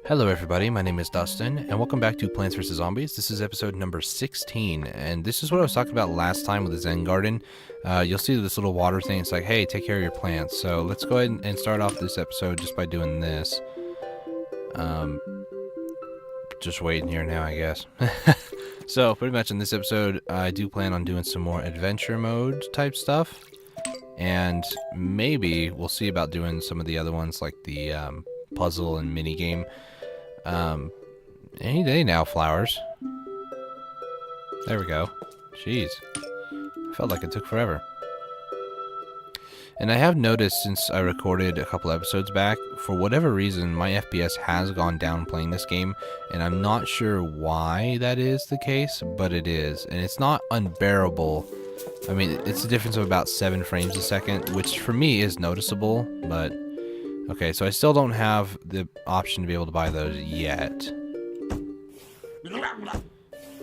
Hello everybody, my name is Dustin, and welcome back to Plants vs. Zombies. This is episode number 16, and this is what I was talking about last time with the Zen Garden. You'll see this little water thing, it's like, hey, take care of your plants. So let's go ahead and start off this episode just by doing this. Just waiting here now, I guess. So, pretty much in this episode, I do plan on doing some more adventure mode type stuff. And maybe we'll see about doing some of the other ones, like the puzzle and mini game. Any day now, flowers. There we go. Jeez. Felt like it took forever. And I have noticed since I recorded a couple episodes back, for whatever reason, my FPS has gone down playing this game, and I'm not sure why that is the case, but it is. And it's not unbearable. I mean, it's a difference of about 7 frames a second, which for me is noticeable, but okay, so I still don't have the option to be able to buy those yet.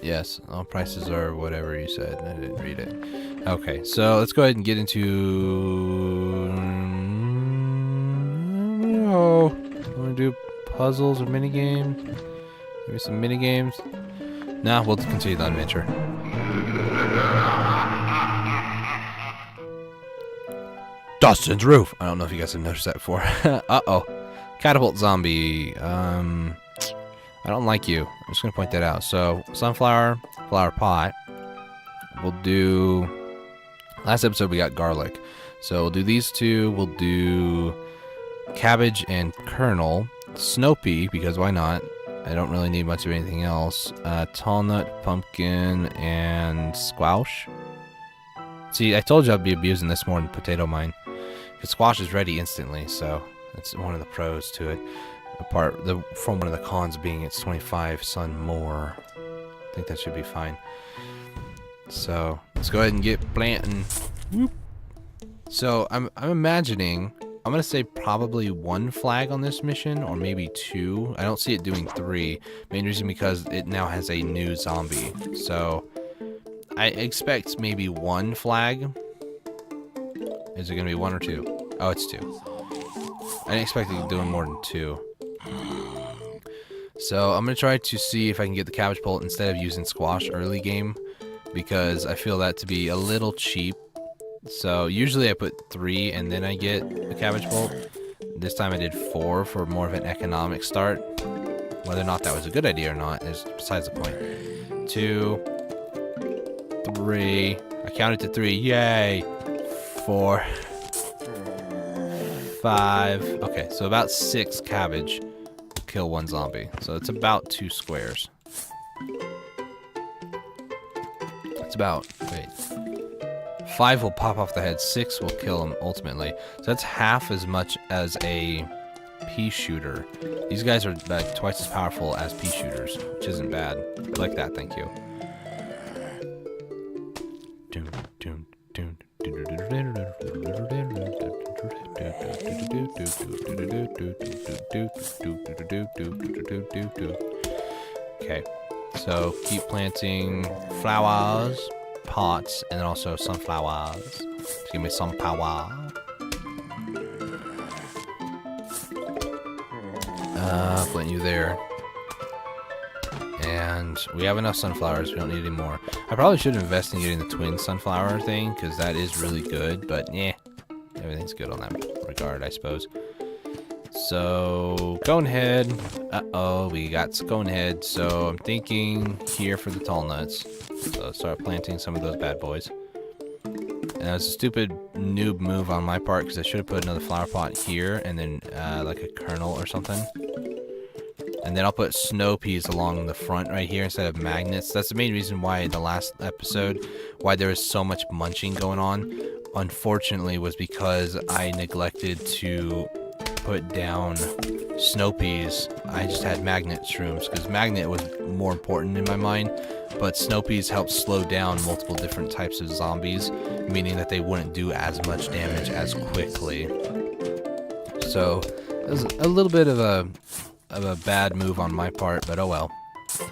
Yes, all prices are whatever you said. I didn't read it. Okay, so let's go ahead and get into... Oh, want to do puzzles or mini games? Maybe some mini games? Nah, we'll continue the adventure. Dustin's roof. I don't know if you guys have noticed that before. Uh-oh. Catapult zombie. I don't like you. I'm just going to point that out. So, sunflower, flower pot. We'll do... Last episode we got garlic. So, we'll do these two. We'll do cabbage and kernel. Snow pea, because why not? I don't really need much of anything else. Tall nut, pumpkin, and squash. See, I told you I'd be abusing this more than potato mine. Because squash is ready instantly, so that's one of the pros to it. From one of the cons being it's 25 sun more. I think that should be fine. So let's go ahead and get planting. Whoop. So I'm imagining, I'm gonna say probably 1 flag on this mission, or maybe 2. I don't see it doing 3. Main reason because it now has a new zombie. So I expect maybe 1 flag. Is it gonna be 1 or 2? Oh, it's 2. I didn't expect it doing more than 2. So I'm gonna try to see if I can get the cabbage pullet instead of using squash early game, because I feel that to be a little cheap. So usually I put 3 and then I get a cabbage pullet. This time I did 4 for more of an economic start. Whether or not that was a good idea or not is besides the point. 2, 3. I counted to 3. Yay! 4, 5. Okay, so about 6 cabbage will kill 1 zombie. So it's about 2 squares. It's about, wait. 5 will pop off the head, 6 will kill him ultimately. So that's half as much as a pea shooter. These guys are like twice as powerful as pea shooters, which isn't bad. I like that, thank you. Okay, so keep planting flowers, pots, and then also sunflowers. Just give me some power. Plant you there. And we have enough sunflowers, we don't need any more. I probably should invest in getting the twin sunflower thing, because that is really good, but yeah, everything's good on that regard, I suppose. So, conehead. Uh-oh, we got conehead, so I'm thinking here for the tall nuts. So start planting some of those bad boys. And that was a stupid noob move on my part, because I should have put another flower pot here, and then like a kernel or something. And then I'll put snow peas along the front right here instead of magnets. That's the main reason why in the last episode, why there was so much munching going on, unfortunately, was because I neglected to put down snow peas. I just had magnet shrooms, because magnet was more important in my mind, but snow peas help slow down multiple different types of zombies, meaning that they wouldn't do as much damage as quickly. So, it was a little bit of a bad move on my part, but oh well.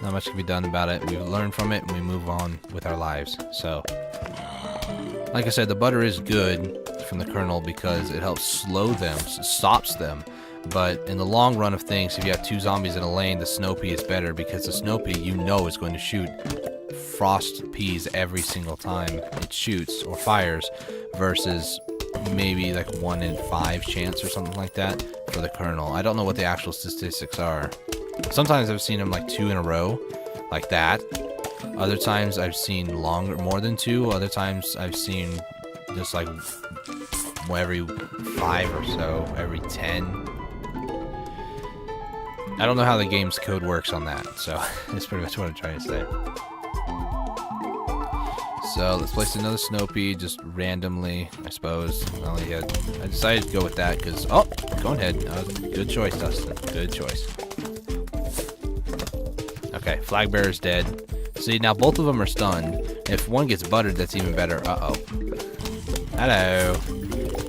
Not much can be done about it. We've learned from it and we move on with our lives. So, like I said, the butter is good from the kernel because it helps slow them, stops them. But in the long run of things, if you have 2 zombies in a lane, the snow pea is better because the snow pea, you know, is going to shoot frost peas every single time it shoots or fires, versus maybe like 1 in 5 chance or something like that for the kernel. I don't know what the actual statistics are. Sometimes I've seen them like 2 in a row, like that. Other times I've seen more than 2. Other times I've seen just like every 5 or so, every 10. I don't know how the game's code works on that, so that's pretty much what I'm trying to say. So let's place another snow pea just randomly, I suppose. I decided to go with that because, oh, go ahead. Good choice, Dustin. Good choice. Okay, flag bearer's dead. See, now both of them are stunned. If one gets buttered, that's even better. Uh-oh. Hello.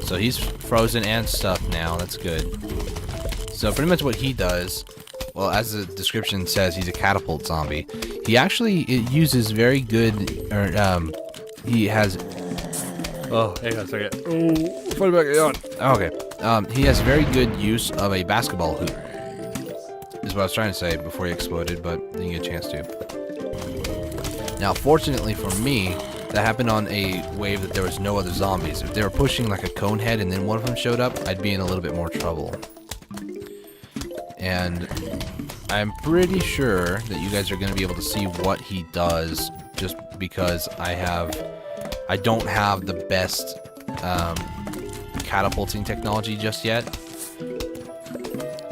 So he's frozen and stuffed now. That's good. So pretty much what he does, well, as the description says, he's a catapult zombie. He actually uses very good, he has... Oh, hang on a second. Oh, put it back on. Okay. He has very good use of a basketball hoop, is what I was trying to say before he exploded, but didn't get a chance to. Now, fortunately for me, that happened on a wave that there was no other zombies. If they were pushing like a cone head and then one of them showed up, I'd be in a little bit more trouble. And I'm pretty sure that you guys are going to be able to see what he does, just because I don't have the best catapulting technology just yet.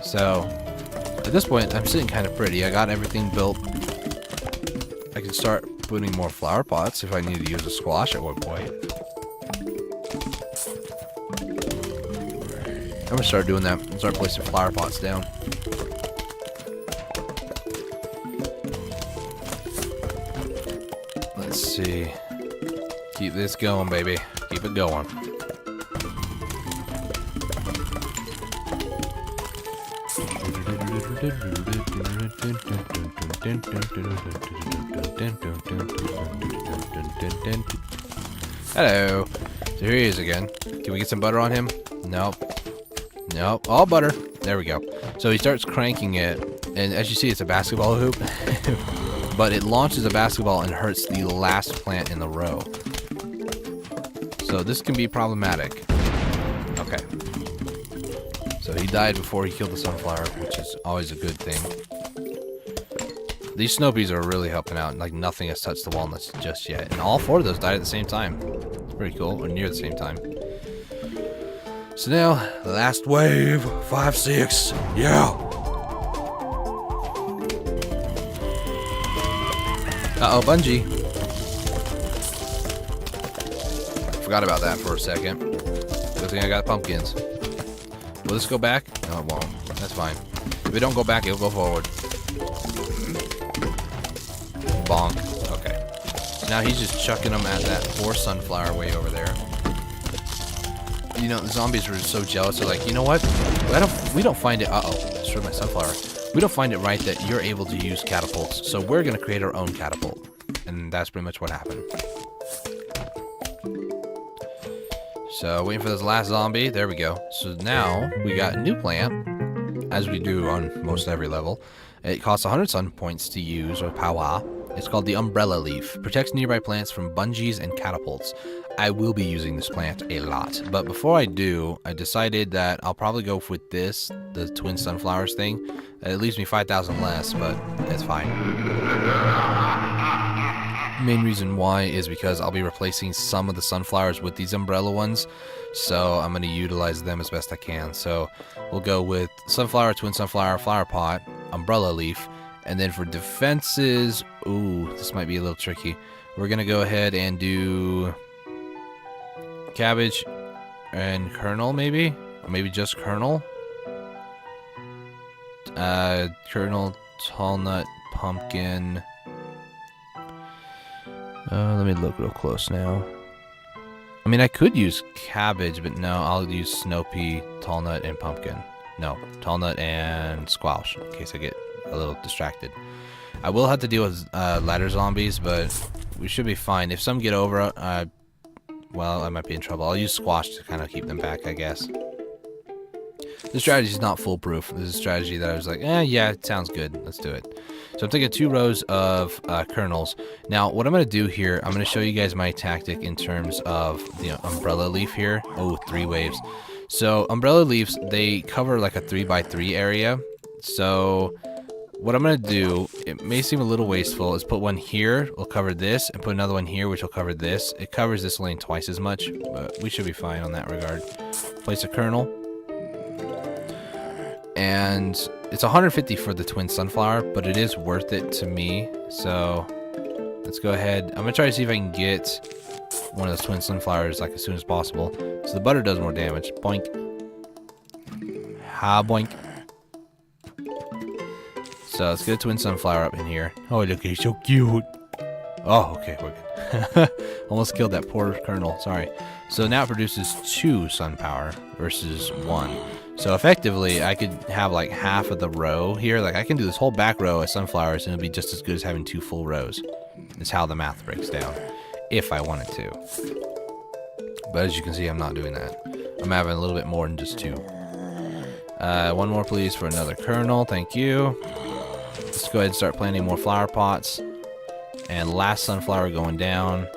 So at this point, I'm sitting kind of pretty. I got everything built. I can start putting more flower pots if I need to use a squash at one point. I'm gonna start doing that and start placing flower pots down. Let's see. Keep this going, baby. Keep it going. Hello. So here he is again. Can we get some butter on him? Nope. Nope. All butter. There we go. So he starts cranking it, and as you see, it's a basketball hoop. But it launches a basketball and hurts the last plant in the row. So this can be problematic. Okay. So he died before he killed the sunflower, which is always a good thing. These snow peas are really helping out. Like, nothing has touched the walnuts just yet. And all 4 of those died at the same time. It's pretty cool, or near the same time. So now, last wave, 5, 6, yeah! Uh-oh, Bungie. Forgot about that for a second. Good thing I got pumpkins. Will this go back? No, it won't. That's fine. If it don't go back, it'll go forward. Bonk. Okay. So now he's just chucking them at that poor sunflower way over there. You know, the zombies were so jealous. They're like, you know what? We don't find it... Uh-oh. Destroyed my sunflower. We don't find it right that you're able to use catapults, so we're going to create our own catapult. And that's pretty much what happened. So, waiting for this last zombie. There we go. So now, we got a new plant, as we do on most every level. It costs 100 sun points to use, or Powah. It's called the Umbrella Leaf. Protects nearby plants from bungees and catapults. I will be using this plant a lot. But before I do, I decided that I'll probably go with this, the twin sunflowers thing. It leaves me 5,000 less, but it's fine. Main reason why is because I'll be replacing some of the sunflowers with these umbrella ones, so I'm going to utilize them as best I can. So we'll go with sunflower, twin sunflower, flower pot, umbrella leaf, and then for defenses, ooh, this might be a little tricky. We're going to go ahead and do cabbage and kernel, maybe? Or maybe just kernel? Kernel, tall nut, pumpkin. Let me look real close now. I mean, I could use cabbage, but no, I'll use snow pea, tall nut, and pumpkin. No, tall nut and squash, in case I get a little distracted. I will have to deal with ladder zombies, but we should be fine. If some get over, well, I might be in trouble. I'll use squash to kind of keep them back, I guess. This strategy is not foolproof. This is a strategy that I was like, yeah, it sounds good. Let's do it. So I'm taking 2 rows of kernels. Now, what I'm going to do here, I'm going to show you guys my tactic in terms of the umbrella leaf here. Oh, 3 waves. So umbrella leaves, they cover like a 3x3 area. So what I'm going to do, it may seem a little wasteful, is put one here, will cover this, and put another one here, which will cover this. It covers this lane twice as much, but we should be fine on that regard. Place a kernel. And it's 150 for the twin sunflower, but it is worth it to me. So let's go ahead. I'm going to try to see if I can get one of those twin sunflowers like as soon as possible. So the butter does more damage. Boink. Ha, boink. So let's get a twin sunflower up in here. Oh, look, he's so cute. Oh, okay, we're good. Almost killed that poor kernel. Sorry. So now it produces 2 sun power versus 1. So effectively, I could have like half of the row here. Like I can do this whole back row of sunflowers and it'll be just as good as having 2 full rows. It's how the math breaks down, if I wanted to. But as you can see, I'm not doing that. I'm having a little bit more than just 2. One more, please, for another kernel. Thank you. Let's go ahead and start planting more flower pots. And last sunflower going down.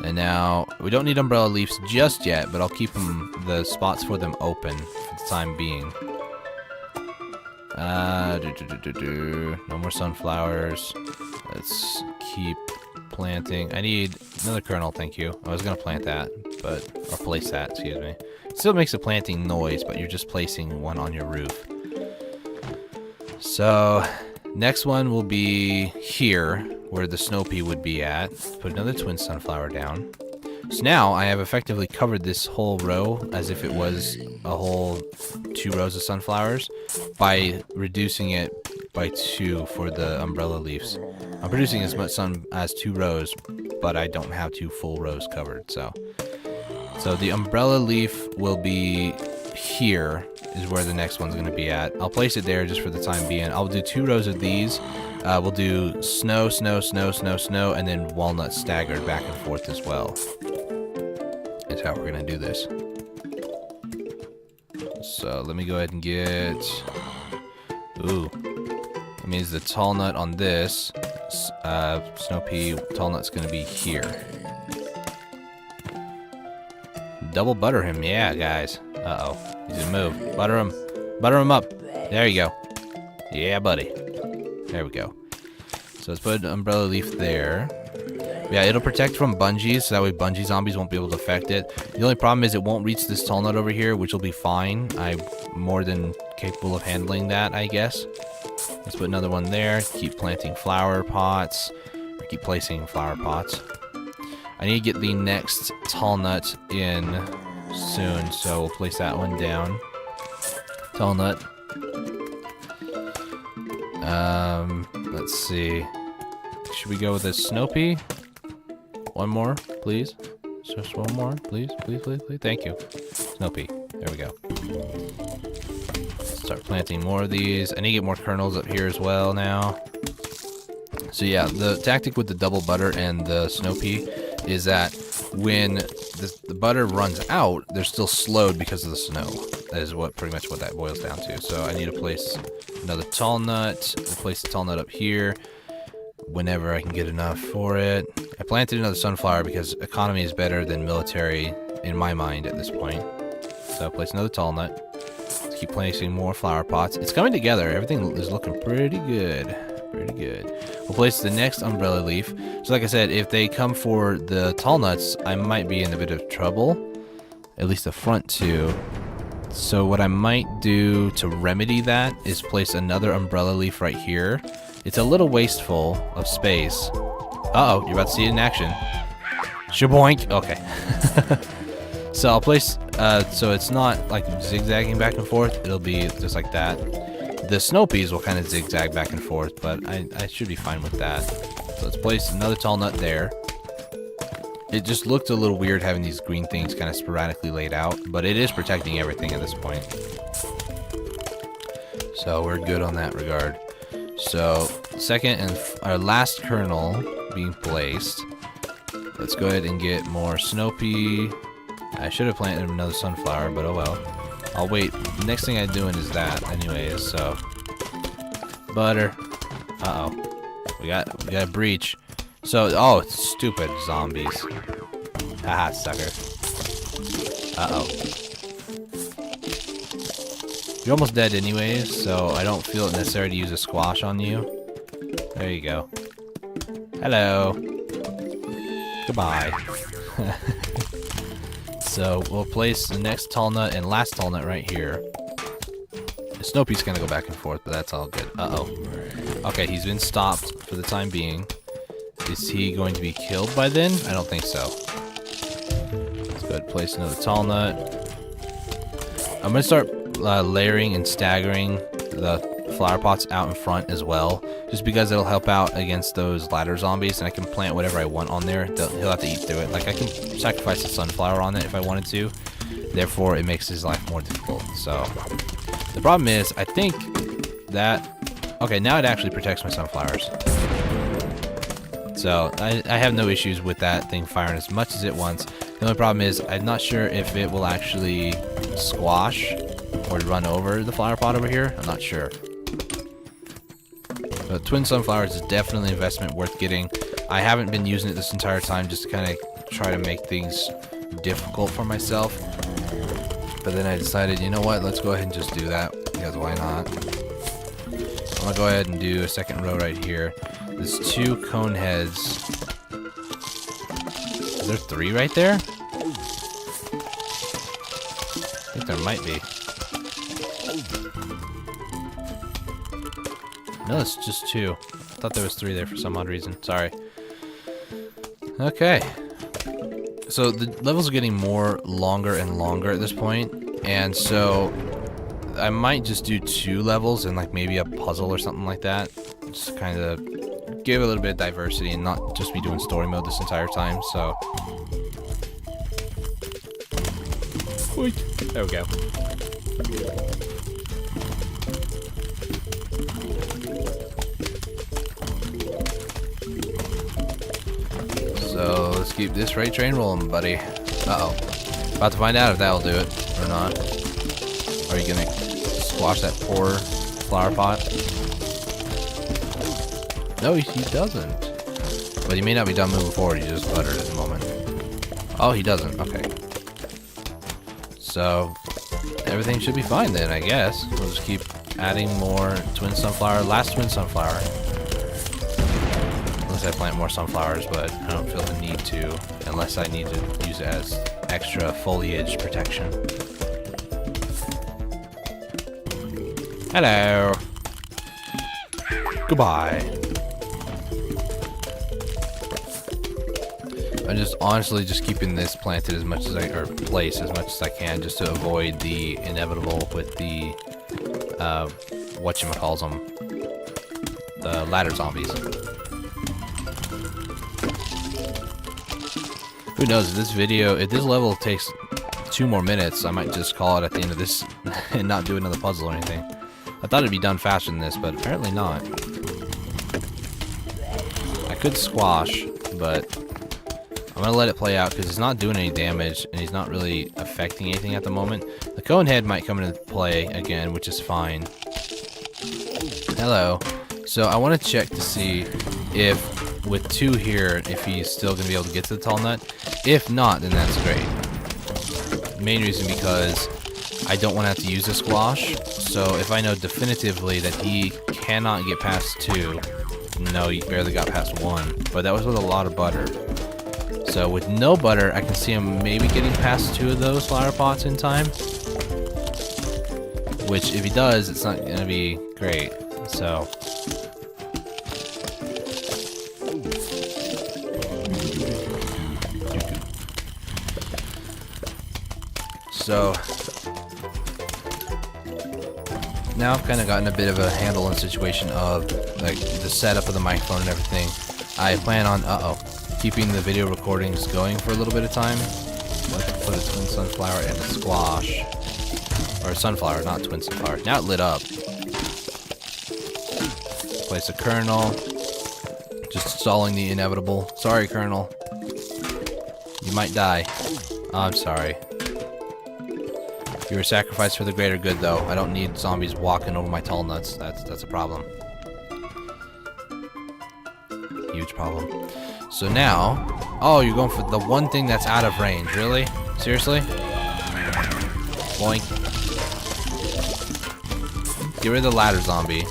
And now, we don't need umbrella leaves just yet, but I'll keep the spots for them open for the time being. No more sunflowers. Let's keep planting. I need another kernel, thank you. I was going to plant that, or place that, excuse me. It still makes a planting noise, but you're just placing one on your roof. So, next one will be here, where the snow pea would be at. Put another twin sunflower down. So now I have effectively covered this whole row as if it was a whole 2 rows of sunflowers by reducing it by 2 for the umbrella leaves. I'm producing as much sun as 2 rows, but I don't have 2 full rows covered. So the umbrella leaf will be here is where the next one's going to be at. I'll place it there just for the time being. I'll do 2 rows of these. We'll do snow, snow, snow, snow, snow, and then walnut staggered back and forth as well. That's how we're going to do this. So let me go ahead and get... Ooh. That means the tall nut on this, snow pea, tall nut's going to be here. Double butter him, yeah, guys. Uh-oh. He's going to move. Butter him. Butter him up. There you go. Yeah, buddy. There we go. So let's put an umbrella leaf there. Yeah, it'll protect from bungees, so that way bungee zombies won't be able to affect it. The only problem is it won't reach this tall nut over here, which will be fine. I'm more than capable of handling that, I guess. Let's put another one there. Keep planting flower pots. Or keep placing flower pots. I need to get the next tall nut in soon, so we'll place that one down. Tall nut. Let's see. Should we go with a snow pea? One more, please. Just one more, please, please, please, please. Thank you. Snow pea. There we go. Start planting more of these. I need to get more kernels up here as well now. So yeah, the tactic with the double butter and the snow pea is that when the butter runs out, they're still slowed because of the snow. That is pretty much what that boils down to. So I need to place another tall nut. We'll place the tall nut up here whenever I can get enough for it. I planted another sunflower because economy is better than military in my mind at this point. So I'll place another tall nut. Let's keep placing more flower pots. It's coming together. Everything is looking pretty good. Pretty good. We'll place the next umbrella leaf. So like I said, if they come for the tall nuts, I might be in a bit of trouble. At least the front 2. So what I might do to remedy that is place another umbrella leaf right here. It's a little wasteful of space. Uh-oh, you're about to see it in action. Shaboink! Okay. So I'll place, so it's not like zigzagging back and forth. It'll be just like that. The snow peas will kind of zigzag back and forth, but I should be fine with that. So let's place another tall nut there. It just looked a little weird having these green things kind of sporadically laid out, but it is protecting everything at this point. So we're good on that regard. So second and our last kernel being placed. Let's go ahead and get more snow pea. I should have planted another sunflower, but oh well. I'll wait. The next thing I'm doing is that anyways, so. Butter. Uh-oh. We got a breach. So, oh, stupid zombies. Haha, sucker. Uh-oh. You're almost dead anyways, so I don't feel it necessary to use a squash on you. There you go. Hello. Goodbye. So, we'll place the next tall nut and last tall nut right here. Snoopy's gonna go back and forth, but that's all good. Uh-oh. Okay, he's been stopped for the time being. Is he going to be killed by then? I don't think so. Let's go ahead and place another tall nut. I'm gonna start layering and staggering the flower pots out in front as well, just because it'll help out against those ladder zombies, and I can plant whatever I want on there. He'll have to eat through it. Like, I can sacrifice the sunflower on it if I wanted to. Therefore, it makes his life more difficult. So, the problem is, I think that... Okay, now it actually protects my sunflowers. So, I have no issues with that thing firing as much as it wants. The only problem is, I'm not sure if it will actually squash or run over the flower pot over here. I'm not sure. But twin sunflowers is definitely an investment worth getting. I haven't been using it this entire time just to kind of try to make things difficult for myself. But then I decided, you know what, let's go ahead and just do that, because why not? I'm gonna go ahead and do a second row right here. There's 2 cone heads. Is there 3 right there? I think there might be. No, it's just 2. I thought there was 3 there for some odd reason. Sorry. Okay. So the levels are getting longer and longer at this point, and so I might just do 2 levels and like maybe a puzzle or something like that. Just kind of give a little bit of diversity and not just be doing story mode this entire time. So there we go. So let's keep this freight train rolling, buddy. Uh-oh. About to find out if that'll do it or not. Are you gonna squash that poor flower pot? No, he doesn't. But he may not be done moving forward, he's just buttered at the moment. Oh, he doesn't. Okay. So, everything should be fine then, I guess. We'll just keep adding more twin sunflower. Last twin sunflower. Unless I plant more sunflowers, but I don't feel the need to, unless I need to use it as extra foliage protection. Hello. Goodbye. I'm just honestly just keeping this planted as much as or placed as much as I can, just to avoid the inevitable with the whatchamacalls'em, the ladder zombies. Who knows, if this level takes 2 more minutes, I might just call it at the end of this and not do another puzzle or anything. I thought it'd be done faster than this, but apparently not. I could squash, but I'm gonna let it play out because it's not doing any damage and he's not really affecting anything at the moment. The cone head might come into play again, which is fine. Hello. So I want to check to see if with 2 here, if he's still gonna be able to get to the tall nut. If not, then that's great. Main reason because I don't want to have to use a squash. So if I know definitively that he cannot get past 2, no, he barely got past 1, but that was with a lot of butter. So with no butter, I can see him maybe getting past 2 of those flower pots in time. Which, if he does, it's not going to be great. So. Now I've kind of gotten a bit of a handle on the situation of like the setup of the microphone and everything. I plan on, keeping the video recordings going for a little bit of time. Let's put a twin sunflower and a squash. Or a sunflower, not twin sunflower. Now it lit up. Place a kernel. Just stalling the inevitable. Sorry, kernel. You might die. Oh, I'm sorry. You were sacrificed for the greater good, though. I don't need zombies walking over my tall nuts. That's a problem. Huge problem. So now... Oh, you're going for the one thing that's out of range. Really? Seriously? Boink. Get rid of the ladder zombie.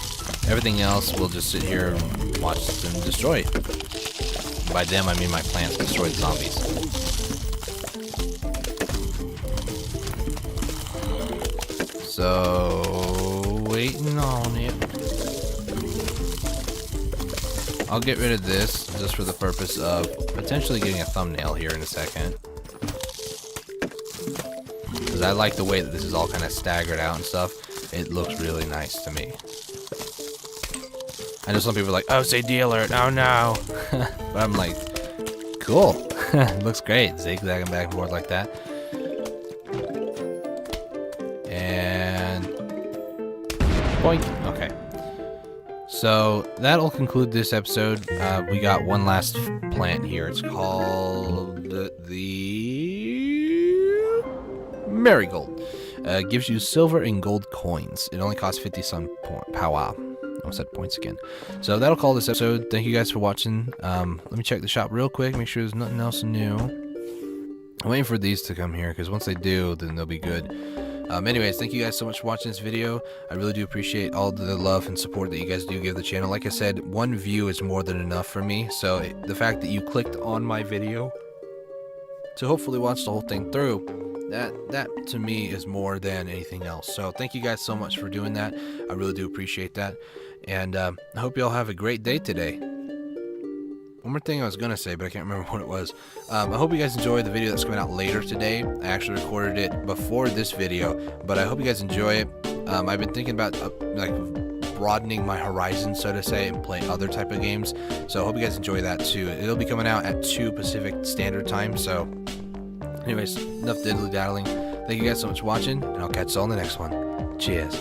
Everything else, we'll just sit here and watch them destroy it. By them, I mean my plants destroy the zombies. So, waiting on it. I'll get rid of this just for the purpose of potentially getting a thumbnail here in a second. Because I like the way that this is all kind of staggered out and stuff. It looks really nice to me. I know some people are like, oh, say D alert, oh no. But I'm like, cool. It looks great, zigzagging back and forth like that. And boink. Okay. So that'll conclude this episode. We got one last plant here. It's called the Marigold. Gives you silver and gold coins. It only costs 50 sun Powah. I almost said points again. So that'll call this episode. Thank you guys for watching. Let me check the shop real quick. Make sure there's nothing else new. I'm waiting for these to come here because once they do, then they'll be good. Anyways, thank you guys so much for watching this video. I really do appreciate all the love and support that you guys do give the channel. Like I said, one view is more than enough for me. So the fact that you clicked on my video to hopefully watch the whole thing through, that to me is more than anything else. So thank you guys so much for doing that. I really do appreciate that. And I hope you all have a great day today. One more thing I was going to say, but I can't remember what it was. I hope you guys enjoy the video that's coming out later today. I actually recorded it before this video, but I hope you guys enjoy it. I've been thinking about like broadening my horizon, so to say, and play other type of games. So I hope you guys enjoy that too. It'll be coming out at 2 Pacific Standard Time. So anyways, enough diddly daddling. Thank you guys so much for watching, and I'll catch you all in the next one. Cheers.